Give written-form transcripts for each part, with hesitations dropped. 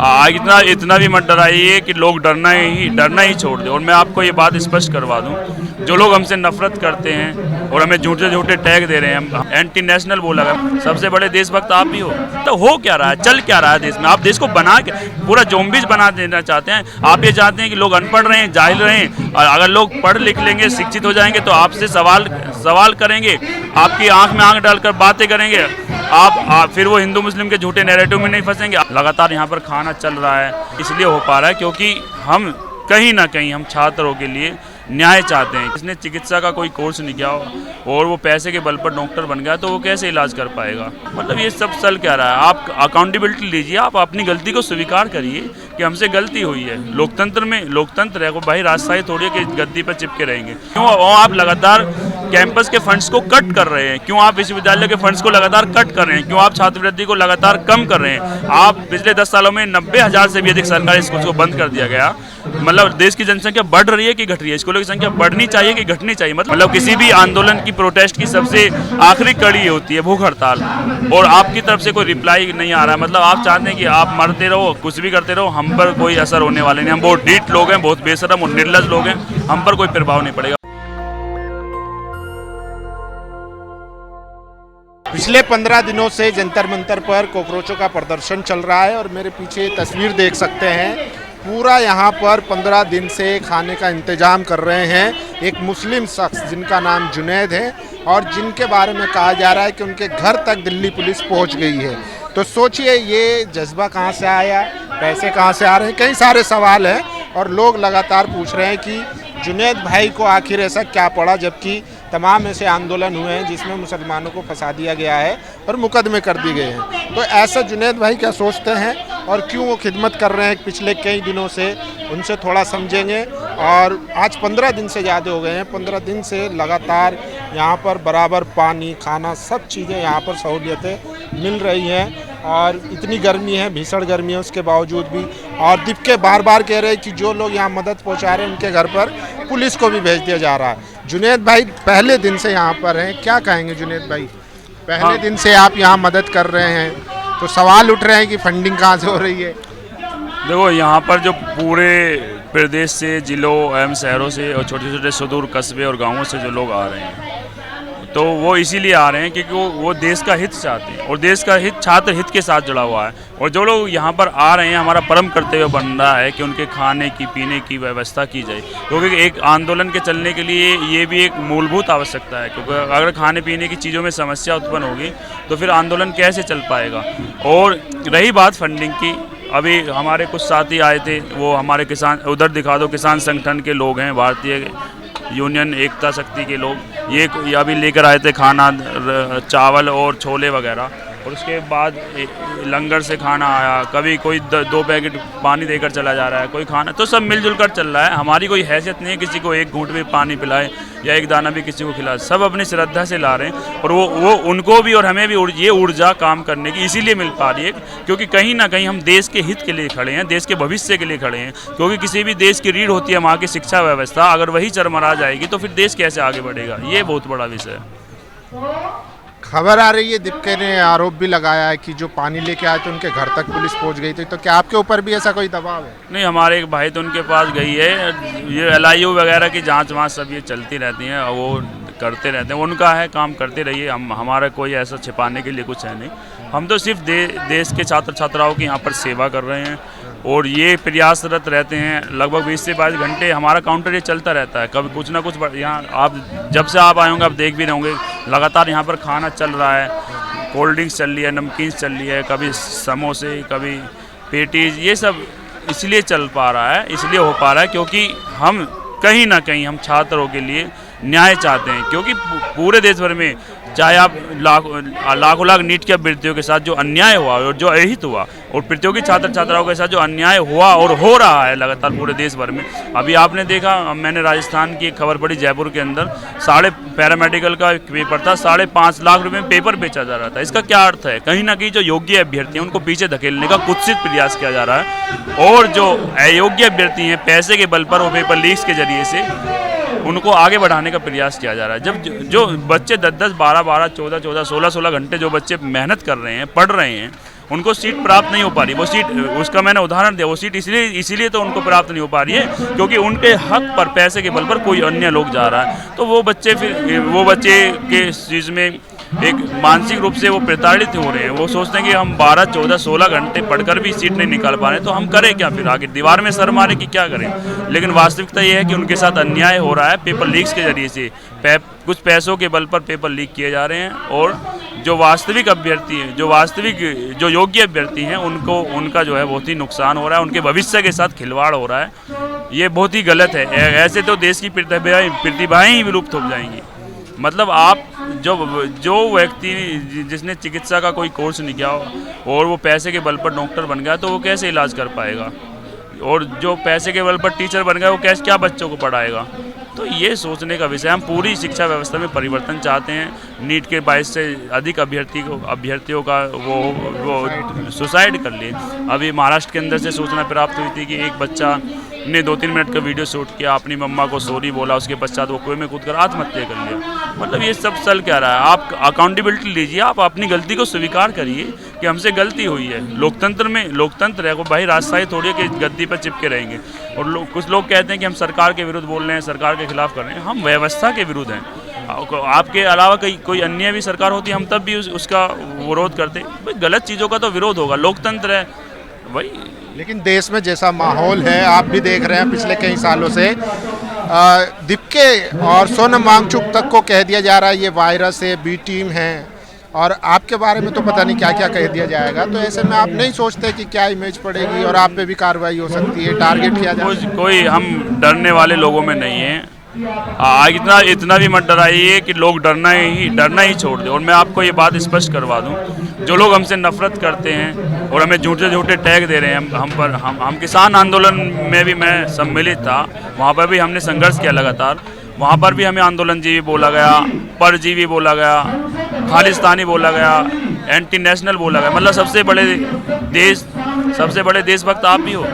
इतना इतना भी मत डराइए कि लोग डरना ही छोड़ दें। और मैं आपको ये बात स्पष्ट करवा दूं, जो लोग हमसे नफरत करते हैं और हमें झूठे झूठे टैग दे रहे हैं, एंटी नेशनल बोला गया, सबसे बड़े देशभक्त आप ही हो। तो हो क्या रहा है, चल क्या रहा है देश में? आप देश को बना के पूरा जोम्बीज बना देना चाहते हैं। आप ये चाहते हैं कि लोग अनपढ़ रहें, जाहिल रहें, और अगर लोग पढ़ लिख लेंगे, शिक्षित हो जाएंगे तो आपसे सवाल करेंगे, आपकी आंख में आंख डालकर बातें करेंगे। आप फिर वो हिंदू मुस्लिम के झूठे नैरेटिव में नहीं फंसेंगे। लगातार यहाँ पर खाना चल रहा है, इसलिए हो पा रहा है क्योंकि हम कहीं ना कहीं हम छात्रों के लिए न्याय चाहते हैं। इसने चिकित्सा का कोई कोर्स नहीं किया हो और वो पैसे के बल पर डॉक्टर बन गया तो वो कैसे इलाज कर पाएगा? मतलब ये सब चल क्या रहा है? आप अकाउंटेबिलिटी लीजिए, आप अपनी गलती को स्वीकार करिए कि हमसे गलती हुई है। लोकतंत्र में लोकतंत्र है, भाई राजशाही थोड़ी है कि गद्दी पर चिपके रहेंगे। क्यों आप लगातार कैंपस के फंड्स को कट कर रहे हैं? क्यों आप विश्वविद्यालय के फंड्स को लगातार कट कर रहे हैं? क्यों आप छात्रवृत्ति को लगातार कम कर रहे हैं? आप पिछले 10 सालों में 90,000 से भी अधिक सरकारी स्कूल को बंद कर दिया गया। मतलब देश की जनसंख्या बढ़ रही है कि घट रही है? स्कूलों की संख्या बढ़नी चाहिए कि घटनी चाहिए? मतलब किसी भी आंदोलन की, प्रोटेस्ट की सबसे आखिरी कड़ी होती है भूख हड़ताल, और आपकी तरफ से कोई रिप्लाई नहीं आ रहा है। मतलब आप चाहते हैं कि आप मरते रहो, कुछ भी करते रहो, हम पर कोई असर होने वाले नहीं। हम बहुत ढीठ लोग हैं, बहुत बेशरम और निर्लज लोग हैं, हम पर कोई प्रभाव नहीं पड़ेगा। पिछले 15 दिनों से जंतर मंतर पर कॉकरोचों का प्रदर्शन चल रहा है और मेरे पीछे तस्वीर देख सकते हैं। पूरा यहाँ पर 15 दिन से खाने का इंतजाम कर रहे हैं एक मुस्लिम शख्स जिनका नाम जुनैद है और जिनके बारे में कहा जा रहा है कि उनके घर तक दिल्ली पुलिस पहुँच गई है। तो सोचिए ये जज्बा कहाँ से आया, पैसे कहाँ से आ रहे हैं, कई सारे सवाल हैं और लोग लगातार पूछ रहे हैं कि जुनैद भाई को आखिर ऐसा क्या पड़ा, जबकि तमाम ऐसे आंदोलन हुए हैं जिसमें मुसलमानों को फंसा दिया गया है और मुकदमे कर दिए गए हैं। तो ऐसा जुनैद भाई क्या सोचते हैं और क्यों वो खिदमत कर रहे हैं पिछले कई दिनों से, उनसे थोड़ा समझेंगे। और आज 15 दिन से ज़्यादा हो गए हैं, 15 दिन से लगातार यहाँ पर बराबर पानी, खाना, सब चीज़ें यहाँ पर सहूलियतें मिल रही हैं। और इतनी गर्मी है, भीषण गर्मी है, उसके बावजूद भी और दीपके बार बार कह रहे हैं कि जो लोग यहाँ मदद पहुँचा रहे हैं उनके घर पर पुलिस को भी भेज दिया जा रहा है। जुनैद भाई पहले दिन से यहाँ पर हैं, क्या कहेंगे जुनैद भाई? पहले दिन से आप यहाँ मदद कर रहे हैं तो सवाल उठ रहे हैं कि फंडिंग कहाँ से हो रही है? देखो, यहाँ पर जो पूरे प्रदेश से, जिलों एवं शहरों से और छोटे छोटे सुदूर कस्बे और गांवों से जो लोग आ रहे हैं, तो वो इसीलिए आ रहे हैं क्योंकि वो देश का हित चाहते हैं और देश का हित छात्र हित के साथ जुड़ा हुआ है। और जो लोग यहाँ पर आ रहे हैं, हमारा परम कर्तव्य बन रहा है कि उनके खाने की, पीने की व्यवस्था की जाए, क्योंकि एक आंदोलन के चलने के लिए ये भी एक मूलभूत आवश्यकता है। क्योंकि अगर खाने पीने की चीज़ों में समस्या उत्पन्न होगी तो फिर आंदोलन कैसे चल पाएगा। और रही बात फंडिंग की, अभी हमारे कुछ साथी आए थे, वो हमारे किसान, उधर दिखा दो, किसान संगठन के लोग हैं, भारतीय यूनियन एकता शक्ति के लोग, ये अभी लेकर आए थे खाना, चावल और छोले वगैरह। और उसके बाद लंगर से खाना आया, कभी कोई 2 पैकेट पानी देकर चला जा रहा है, कोई खाना, तो सब मिलजुल कर चल रहा है। हमारी कोई हैसियत नहीं है किसी को एक घूंट भी पानी पिलाए या एक दाना भी किसी को खिलाए, सब अपनी श्रद्धा से ला रहे हैं। और वो उनको भी और हमें भी ये ऊर्जा काम करने की इसीलिए मिल पा रही है क्योंकि कहीं ना कहीं हम देश के हित के लिए खड़े हैं, देश के भविष्य के लिए खड़े हैं। क्योंकि किसी भी देश की रीढ़ होती है वहाँ की शिक्षा व्यवस्था, अगर वही चरमरा जाएगी तो फिर देश कैसे आगे बढ़ेगा, ये बहुत बड़ा विषय है। खबर आ रही है, दीपके ने आरोप भी लगाया है कि जो पानी लेके आए थे उनके घर तक पुलिस पहुंच गई थी, तो क्या आपके ऊपर भी ऐसा कोई दबाव है? नहीं, हमारे एक भाई तो उनके पास गई है, ये LIU वगैरह की जांच वाँच सब ये चलती रहती हैं और वो करते रहते हैं, उनका है, काम करते रहिए। हमारा कोई ऐसा छिपाने के लिए कुछ है नहीं। हम तो सिर्फ देश के छात्र छात्राओं की यहाँ पर सेवा कर रहे हैं और ये प्रयासरत रहते हैं। लगभग 20 से 22 घंटे हमारा काउंटर ये चलता रहता है, कभी कुछ ना कुछ। यहाँ आप जब से आप आए होंगे आप देख भी रहे होंगे, लगातार यहाँ पर खाना चल रहा है, कोल्ड ड्रिंक्स चल रही है, नमकीन चल रही है, कभी समोसे, कभी पेटीज, ये सब इसलिए चल पा रहा है, इसलिए हो पा रहा है क्योंकि हम कहीं ना कहीं हम छात्रों के लिए न्याय चाहते हैं। क्योंकि पूरे देश भर में चाहे आप लाखों लाख नीट के अभ्यर्थियों के साथ जो अन्याय हुआ और जो अहित हुआ, और प्रतियोगी छात्र छात्राओं के साथ जो अन्याय हुआ और हो रहा है लगातार पूरे देश भर में। अभी आपने देखा, मैंने राजस्थान की एक खबर पढ़ी, जयपुर के अंदर पैरामेडिकल का पेपर था, 5.5 लाख रुपए में पेपर बेचा जा रहा था। इसका क्या अर्थ है? कहीं ना कहीं जो योग्य अभ्यर्थी हैं उनको पीछे धकेलने का कुत्सित प्रयास किया जा रहा है और जो अयोग्य अभ्यर्थी हैं पैसे के बल पर वो पेपर लीक्स के जरिए से उनको आगे बढ़ाने का प्रयास किया जा रहा है। जब जो बच्चे 10-10, 12-12, 14-14, 16-16 घंटे जो बच्चे मेहनत कर रहे हैं, पढ़ रहे हैं, उनको सीट प्राप्त नहीं हो पा रही। वो सीट, उसका मैंने उदाहरण दिया, वो सीट इसीलिए तो उनको प्राप्त नहीं हो पा रही है क्योंकि उनके हक पर पैसे के बल पर कोई अन्य लोग जा रहा है। तो वो बच्चे के इस चीज़ में एक मानसिक रूप से वो प्रताड़ित हो रहे हैं। वो सोचते हैं कि हम 12, 14, 16 घंटे पढ़कर भी सीट नहीं निकाल पा रहे हैं, तो हम करें क्या फिर, आगे दीवार में सर मारे कि क्या करें। लेकिन वास्तविकता ये है कि उनके साथ अन्याय हो रहा है। पेपर लीक्स के जरिए से कुछ पैसों के बल पर पेपर लीक किए जा रहे हैं और जो वास्तविक अभ्यर्थी हैं, जो योग्य अभ्यर्थी हैं, उनका जो है बहुत ही नुकसान हो रहा है, उनके भविष्य के साथ खिलवाड़ हो रहा है। ये बहुत ही गलत है। ऐसे तो देश की प्रतिभाएं ही विलुप्त हो जाएंगी। मतलब आप जो व्यक्ति जिसने चिकित्सा का कोई कोर्स नहीं किया और वो पैसे के बल पर डॉक्टर बन गया तो वो कैसे इलाज कर पाएगा, और जो पैसे के बल पर टीचर बन गया वो क्या बच्चों को पढ़ाएगा। तो ये सोचने का विषय। हम पूरी शिक्षा व्यवस्था में परिवर्तन चाहते हैं। नीट के 22 से अधिक अभ्यर्थियों का वो सुसाइड कर लिए। अभी महाराष्ट्र के अंदर से सूचना प्राप्त हुई थी कि एक बच्चा ने 2-3 मिनट का वीडियो शूट किया, अपनी मम्मा को सॉरी बोला, उसके पश्चात वो कुएं में कूदकर आत्महत्या कर लिया। मतलब ये सब चल क्या रहा है। आप अकाउंटेबिलिटी लीजिए, आप अपनी गलती को स्वीकार करिए कि हमसे गलती हुई है। लोकतंत्र है, भाई राजशाही थोड़ी है कि गद्दी पर चिपके रहेंगे। और कुछ लोग कहते हैं कि हम सरकार के विरुद्ध बोल रहे हैं, सरकार के खिलाफ कर रहे हैं। हम व्यवस्था के विरुद्ध हैं। आपके अलावा कोई अन्य भी सरकार होती, हम तब भी उसका विरोध करते। भाई गलत चीज़ों का तो विरोध होगा, लोकतंत्र है भाई। लेकिन देश में जैसा माहौल है, आप भी देख रहे हैं पिछले कई सालों से, दीपके और सोनम वांगचुक तक को कह दिया जा रहा है ये वायरस है, बी टीम है, और आपके बारे में तो पता नहीं क्या क्या कह दिया जाएगा। तो ऐसे में आप नहीं सोचते कि क्या इमेज पड़ेगी और आप पे भी कार्रवाई हो सकती है, टारगेट किया जाए? कोई हम डरने वाले लोगों में नहीं है। इतना भी मत डराइए कि लोग डरना ही छोड़ दें। और मैं आपको ये बात स्पष्ट करवा दूं, जो लोग हमसे नफरत करते हैं और हमें झूठे टैग दे रहे हैं, हम किसान आंदोलन में भी मैं सम्मिलित था, वहाँ पर भी हमने संघर्ष किया लगातार। वहाँ पर भी हमें आंदोलन जीवी बोला गया, परजीवी बोला गया, खालिस्तानी बोला गया, एंटी नेशनल बोला गया। मतलब सबसे बड़े देशभक्त आप भी हो।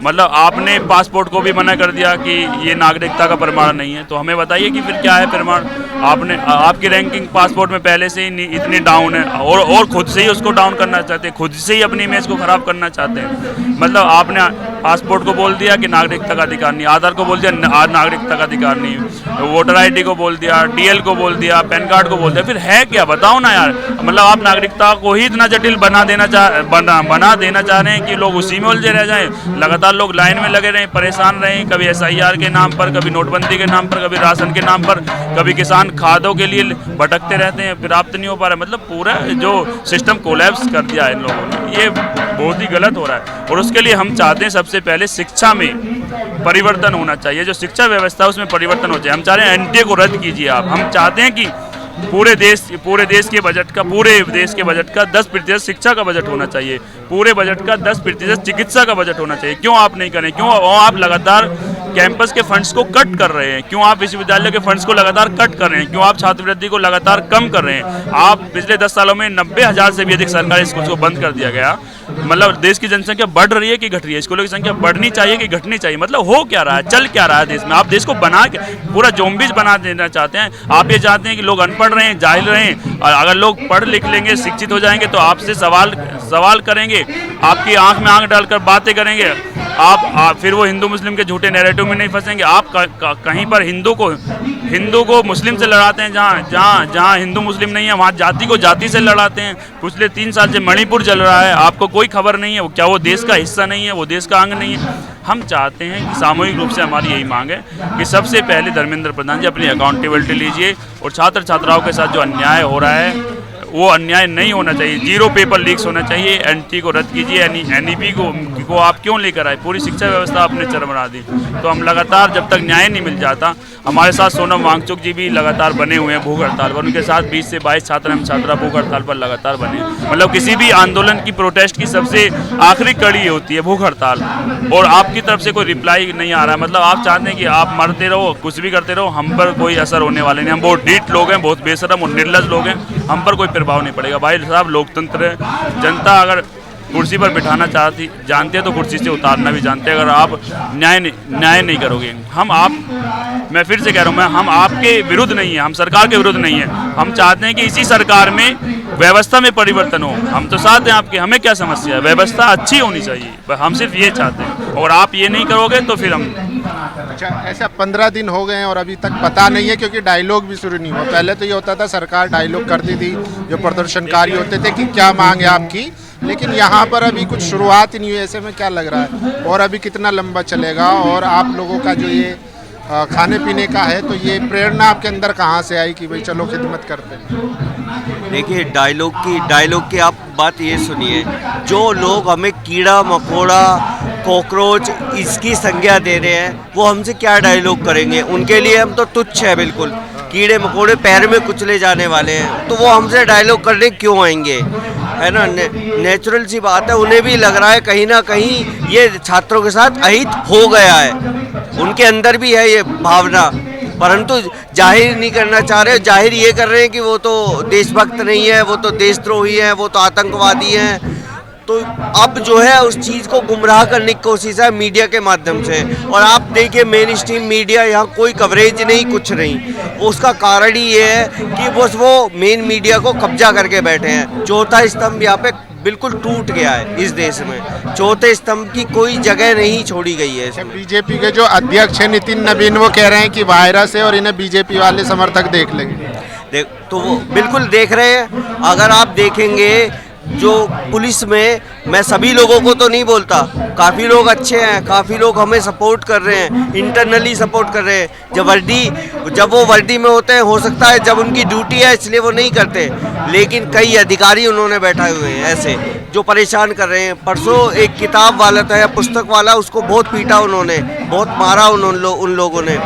मतलब आपने पासपोर्ट को भी मना कर दिया कि ये नागरिकता का प्रमाण नहीं है। तो हमें बताइए कि फिर क्या है प्रमाण। आपकी रैंकिंग पासपोर्ट में पहले से ही इतनी डाउन है और खुद से ही उसको डाउन करना चाहते हैं, खुद से ही अपनी इमेज को खराब करना चाहते हैं। मतलब आपने पासपोर्ट को बोल दिया कि नागरिकता का अधिकार नहीं, आधार को बोल दिया नागरिकता का अधिकार नहीं, वोटर ID को बोल दिया, DL को बोल दिया, पैन कार्ड को बोल दिया। फिर है क्या, बताओ ना यार। मतलब आप नागरिकता को ही इतना जटिल बना देना चाह रहे हैं कि लोग उसी में उलझे रह जाएं। लगातार लोग लाइन में लगे रहें, परेशान रहें, कभी SIR के नाम पर, कभी नोटबंदी के नाम पर, कभी राशन के नाम पर, कभी किसान खादों के लिए भटकते रहते हैं, प्राप्त नहीं हो पा रहा है। मतलब पूरा जो सिस्टम कोलैप्स कर दिया है इन लोगों ने, ये बहुत ही गलत हो रहा है। और उसके लिए हम चाहते हैं सबसे पहले शिक्षा में परिवर्तन होना चाहिए। जो शिक्षा व्यवस्था है उसमें परिवर्तन हो चाहिए। हम चाह रहे हैं NTA को रद्द कीजिए आप। हम चाहते हैं कि पूरे देश के बजट का 10% शिक्षा का बजट होना चाहिए, पूरे बजट का 10% चिकित्सा का बजट होना चाहिए। क्यों आप नहीं करें? क्यों आप लगातार कैंपस के फंड्स को कट कर रहे हैं? क्यों आप विश्वविद्यालय के फंड्स को लगातार कट कर रहे हैं? क्यों आप छात्रवृत्ति को लगातार कम कर रहे हैं? आप पिछले 10 सालों में 90,000 से भी अधिक सरकारी स्कूल को बंद कर दिया गया। मतलब देश की जनसंख्या बढ़ रही है कि घट रही है? स्कूलों की संख्या बढ़नी चाहिए कि घटनी चाहिए? मतलब हो क्या रहा है, चल क्या रहा है देश में? आप देश को बना के पूरा ज़ॉम्बीज बना देना चाहते हैं। आप ये चाहते हैं कि लोग अनपढ़ रहें, जाहिल रहें, और अगर लोग पढ़ लिख लेंगे, शिक्षित हो जाएंगे तो आपसे सवाल करेंगे, आपकी आंख में आंख डालकर बातें करेंगे। आप फिर वो हिंदू मुस्लिम के झूठे नैरेटिव में नहीं फंसेंगे। आप कहीं पर हिंदू को मुस्लिम से लड़ाते हैं, जहाँ हिंदू मुस्लिम नहीं है वहाँ जाति को जाति से लड़ाते हैं। पिछले 3 साल से मणिपुर चल रहा है, आपको कोई खबर नहीं है। क्या वो देश का हिस्सा नहीं है? वो देश का अंग नहीं है? हम चाहते हैं कि सामूहिक रूप से हमारी यही मांग है कि सबसे पहले धर्मेंद्र प्रधान जी अपनी अकाउंटेबिलिटी लीजिए और छात्र छात्राओं के साथ जो अन्याय हो रहा है वो अन्याय नहीं होना चाहिए। 0 पेपर लीक्स होना चाहिए। NT को रद्द कीजिए। NEP को आप क्यों लेकर आए? पूरी शिक्षा व्यवस्था आपने चरमरा दी। तो हम लगातार जब तक न्याय नहीं मिल जाता, हमारे साथ सोनम वांगचुक जी भी लगातार बने हुए हैं भूख हड़ताल पर। उनके साथ 20 से 22 छात्र एवं छात्रा भूख हड़ताल पर लगातार बने। मतलब किसी भी आंदोलन की प्रोटेस्ट की सबसे आखिरी कड़ी होती है भूख हड़ताल, और आपकी तरफ से कोई रिप्लाई नहीं आ रहा है। मतलब आप चाहते हैं कि आप मरते रहो, कुछ भी करते रहो, हम पर कोई असर होने वाले नहीं। हम बहुत ढीठ लोग हैं, बहुत बेशरम और निर्लज लोग हैं, हम पर कोई प्रभाव नहीं पड़ेगा। भाई साहब, लोकतंत्र है। जनता अगर कुर्सी पर बिठाना जानते हैं तो कुर्सी से उतारना भी जानते हैं। अगर आप न्याय नहीं करोगे, मैं फिर से कह रहा हूँ, हम आपके विरुद्ध नहीं है, हम सरकार के विरुद्ध नहीं है। हम चाहते हैं कि इसी सरकार में व्यवस्था में परिवर्तन हो। हम तो साथ हैं आपके, हमें क्या समस्या है, व्यवस्था अच्छी होनी चाहिए, हम सिर्फ ये चाहते हैं। और आप ये नहीं करोगे तो फिर हम। अच्छा, ऐसा 15 दिन हो गए हैं और अभी तक पता नहीं है, क्योंकि डायलॉग भी शुरू नहीं हुआ। पहले तो ये होता था सरकार डायलॉग करती थी, जो प्रदर्शनकारी होते थे कि क्या मांग है आपकी, लेकिन यहाँ पर अभी कुछ शुरुआत ही नहीं हुई। ऐसे में क्या लग रहा है और अभी कितना लंबा चलेगा? और आप लोगों का जो ये खाने पीने का है, तो ये प्रेरणा आपके अंदर कहाँ से आई कि भाई चलो खिदमत करते हैं? देखिए, डायलॉग की आप बात ये सुनिए, जो लोग हमें कीड़ा मकोड़ा कॉकरोच इसकी संज्ञा दे रहे हैं, वो हमसे क्या डायलॉग करेंगे? उनके लिए हम तो तुच्छ है बिल्कुल, कीड़े मकोड़े पैर में कुचले जाने वाले हैं, तो वो हमसे डायलॉग करने क्यों आएंगे? है ना, नेचुरल सी बात है। उन्हें भी लग रहा है कहीं ना कहीं ये छात्रों के साथ अहित हो गया है, उनके अंदर भी है ये भावना, परंतु जाहिर नहीं करना चाह रहे। जाहिर ये कर रहे हैं कि वो तो देशभक्त नहीं है, वो तो देशद्रोही है, वो तो आतंकवादी हैं। तो अब जो है उस चीज़ को गुमराह करने की कोशिश है मीडिया के माध्यम से। और आप देखिए, मेन स्ट्रीम मीडिया यहाँ कोई कवरेज नहीं, कुछ नहीं। उसका कारण ही ये है कि बस वो मेन मीडिया को कब्जा करके बैठे हैं। चौथा स्तंभ यहाँ पे बिल्कुल टूट गया है इस देश में। चौथे स्तंभ की कोई जगह नहीं छोड़ी गई है इसमें। बीजेपी के जो अध्यक्ष हैं नितिन नवीन, वो कह रहे हैं कि वायरस है और इन्हें बीजेपी वाले समर्थक देख लेंगे। तो वो बिल्कुल देख रहे हैं। अगर आप देखेंगे जो पुलिस में, मैं सभी लोगों को तो नहीं बोलता, काफ़ी लोग अच्छे हैं, काफ़ी लोग हमें सपोर्ट कर रहे हैं, इंटरनली सपोर्ट कर रहे हैं। जब वो वर्दी में होते हैं, हो सकता है जब उनकी ड्यूटी है इसलिए वो नहीं करते, लेकिन कई अधिकारी उन्होंने बैठाए हुए हैं ऐसे जो परेशान कर रहे हैं। परसों एक किताब वाला था या पुस्तक वाला, उसको बहुत पीटा उन्होंने, बहुत मारा उन लोगों ने।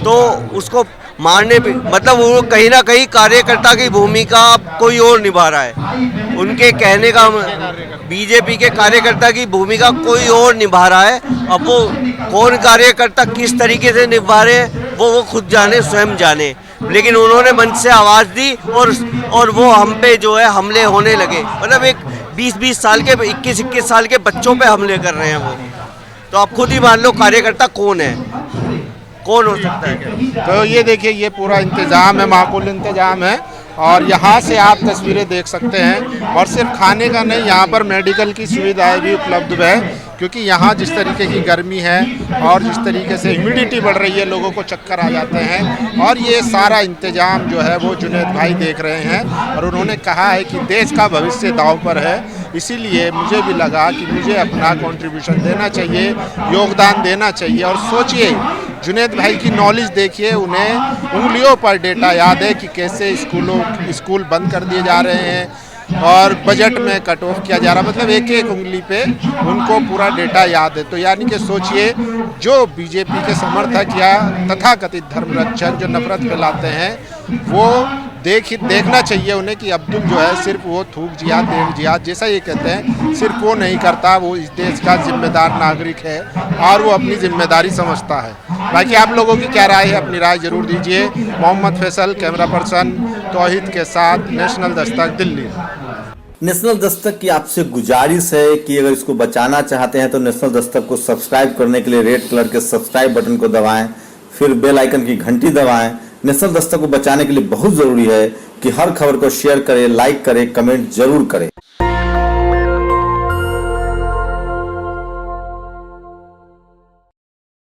तो उसको मारने पे मतलब वो कहीं ना कहीं कार्यकर्ता की भूमिका कोई और निभा रहा है। उनके कहने का बीजेपी के कार्यकर्ता की भूमिका कोई और निभा रहा है। अब वो कौन कार्यकर्ता किस तरीके से निभा रहे हैं वो खुद जाने, स्वयं जाने। लेकिन उन्होंने मंच से आवाज़ दी और वो हम पे जो है हमले होने लगे। मतलब एक 20-20 साल के, 21-21 साल के बच्चों पे हमले कर रहे हैं वो। तो आप खुद ही मान लो कार्यकर्ता कौन है, कौन हो सकता है? तो ये देखिए, ये पूरा इंतज़ाम है, माकूल इंतज़ाम है। और यहाँ से आप तस्वीरें देख सकते हैं। और सिर्फ खाने का नहीं, यहाँ पर मेडिकल की सुविधाएं भी उपलब्ध है, क्योंकि यहाँ जिस तरीके की गर्मी है और जिस तरीके से ह्यूमिडिटी बढ़ रही है, लोगों को चक्कर आ जाते हैं। और ये सारा इंतजाम जो है वो जुनैद भाई देख रहे हैं। और उन्होंने कहा है कि देश का भविष्य दांव पर है, इसीलिए मुझे भी लगा कि मुझे अपना कंट्रीब्यूशन देना चाहिए, योगदान देना चाहिए। और सोचिए, जुनैद भाई की नॉलेज देखिए, उन्हें उंगलियों पर डेटा याद है कि कैसे स्कूल बंद कर दिए जा रहे हैं और बजट में कट ऑफ किया जा रहा है। मतलब एक एक उंगली पे उनको पूरा डेटा याद है। तो यानी कि सोचिए, जो बीजेपी के समर्थक या तथाकथित धर्मरक्षक जो नफरत फैलाते हैं, वो देखना चाहिए उन्हें कि अब्दुल जो है सिर्फ वो थूक जिहाद, देख जिहाद जैसा ये कहते हैं, सिर्फ वो नहीं करता, वो इस देश का जिम्मेदार नागरिक है और वो अपनी जिम्मेदारी समझता है। बाकी आप लोगों की क्या राय है, अपनी राय जरूर दीजिए। मोहम्मद फैसल, कैमरा पर्सन तौहीद के साथ, नेशनल दस्तक, दिल्ली। नेशनल दस्तक की आपसे गुजारिश है कि अगर इसको बचाना चाहते हैं तो नेशनल दस्तक को सब्सक्राइब करने के लिए रेड कलर के सब्सक्राइब बटन को दबाएं, फिर बेल आइकन की घंटी दबाएं। नेशनल दस्तक को बचाने के लिए बहुत जरूरी है कि हर खबर को शेयर करें, लाइक करें, कमेंट जरूर करें।